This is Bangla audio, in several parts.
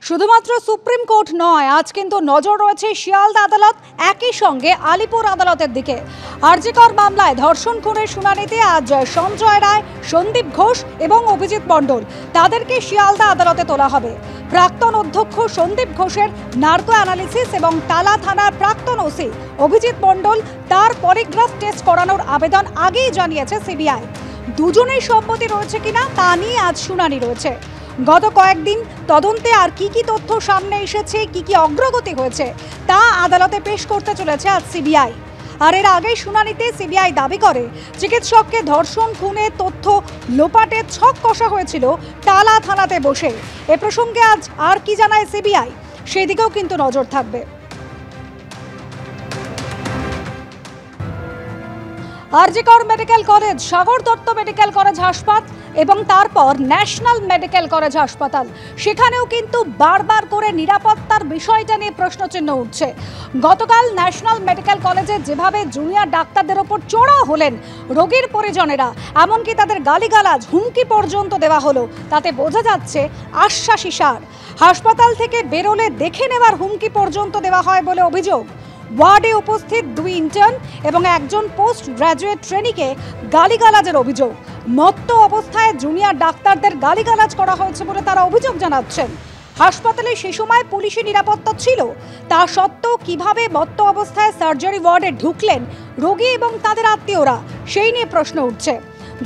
শুধুমাত্র সুপ্রিম কোর্ট নয়, আজ কিন্তু নজর রয়েছে শিয়ালদা আদালত, একই সঙ্গে আলিপুর আদালতের দিকে। আরজিকর মামলায় ধর্ষণ খুনের শুনানিতে আজ সঞ্জয় রায়, সন্দীপ ঘোষ এবং অভিজিৎ মণ্ডল তাদেরকে শিয়ালদা আদালতে তোলা হবে। প্রাক্তন অধ্যক্ষ সন্দীপ ঘোষের নার্কো অ্যানালিসিস এবং টালা থানার প্রাক্তন ওসি অভিজিৎ মণ্ডল তার পলিগ্রাফ টেস্ট করানোর আবেদন আগেই জানিয়েছে সিবিআই। দুজনের সম্মতি রয়েছে কিনা তা নিয়ে আজ শুনানি রয়েছে। গত কয়েকদিন তদন্তে আর কি তথ্য সামনে এসেছে, কি অগ্রগতি হয়েছে তা আদালতে পেশ করতে চলেছে আজ সিবিআই। আর এর আগে শুনানিতে সিবিআই দাবি করে চিকিৎসককে ধর্ষণ খুনের তথ্য লোপাটের ছক কষা হয়েছিল টালা থানাতে বসে। এ প্রসঙ্গে আজ আর কি জানায় সিবিআই, সেদিকেও কিন্তু নজর থাকবে। RG Kar medical college, Sagar Dutta medical college হাসপাতাল এবং তারপর ন্যাশনাল মেডিকেল কলেজ হাসপাতাল, সেখানেও কিন্তু বারবার করে নিরাপত্তার বিষয়টা নিয়ে প্রশ্নচিহ্ন উঠছে। গতকাল ন্যাশনাল মেডিকেল কলেজে যেভাবে জুনিয়র ডাক্তারদের ওপর চড়াও হলেন রোগীর পরিজনেরা, এমনকি তাদের গালিগালাজ, হুমকি পর্যন্ত দেওয়া হলো, তাতে বোঝা যাচ্ছে আশ্বাসী সার। হাসপাতাল থেকে বেরোলে দেখে নেওয়ার হুমকি পর্যন্ত দেওয়া হয় বলে অভিযোগ। ওয়ার্ডে উপস্থিত 2 ইন্টার্ন এবং একজন পোস্ট গ্র্যাজুয়েট ট্রেনিকে গালিগালাজের অভিযোগ। মত্ত অবস্থায় জুনিয়র ডাক্তারদের গালিগালাজ করা হয়েছে বলে তারা অভিযোগ জানাচ্ছেন। হাসপাতালে সে সময় পুলিশি নিরাপত্তা ছিল, তা সত্ত্বেও কিভাবে মত্ত অবস্থায় সার্জারি ওয়ার্ডে ঢুকলেন রোগী এবং তাদের আত্মীয়রা, সেই নিয়ে প্রশ্ন উঠছে।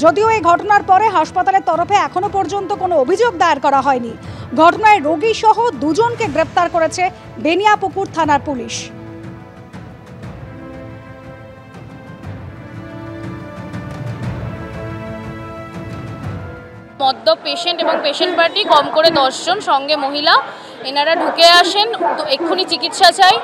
যদিও এই ঘটনার পরে হাসপাতালের তরফে এখনো পর্যন্ত কোনো অভিযোগ দায়ের করা হয়নি। ঘটনায় রোগী সহ 2 জনকে গ্রেপ্তার করেছে বেনিয়াপুকুর থানার পুলিশ। মদ্যপ পেশেন্ট এবং পেশেন্ট পার্টি কম করে 10 জন, সঙ্গে মহিলা, এনারা ঢুকে আসেন। তো এক্ষুনি চিকিৎসা চাই,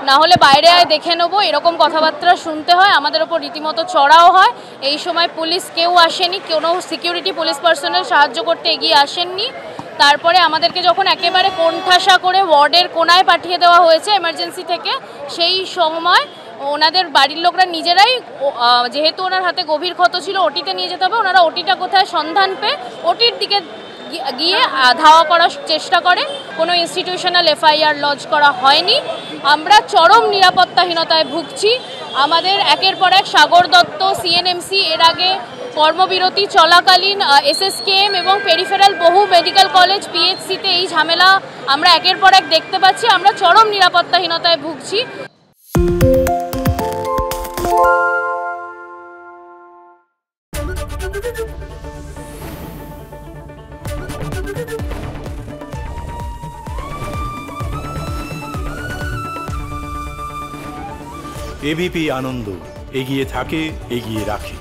না হলে বাইরে আয় দেখে নেবো, এরকম কথাবার্তা শুনতে হয়। আমাদের ওপর রীতিমতো চড়াও হয়। এই সময় পুলিশ কেউ আসেনি, কোনো সিকিউরিটি পুলিশ পার্সোনাল সাহায্য করতে এগিয়ে আসেননি। তারপরে আমাদেরকে যখন একেবারে কোণঠাসা করে ওয়ার্ডের কোনায় পাঠিয়ে দেওয়া হয়েছে এমার্জেন্সি থেকে, সেই সময় ওনাদের বাড়ির লোকরা নিজেরাই, যেহেতু ওনার হাতে গভীর ক্ষত ছিল, ওটিতে নিয়ে যেতে হবে, ওনারা ওটিটা কোথায় সন্ধান পেয়ে ওটির দিকে গিয়ে ধাওয়া করার চেষ্টা করে। কোনো ইনস্টিটিউশনাল এফআইআর লজ করা হয়নি। আমরা চরম নিরাপত্তাহীনতায় ভুগছি। আমাদের একের পর এক সাগর দত্ত, সিএনএমসি, এর আগে কর্মবিরতি চলাকালীন এসএসকেএম এবং পেরিফেরাল বহু মেডিকেল কলেজ, পিএইচসিতে এই ঝামেলা আমরা একের পর এক দেখতে পাচ্ছি। আমরা চরম নিরাপত্তাহীনতায় ভুগছি। এবিপি আনন্দ, এগিয়ে থাকে, এগিয়ে রাখে।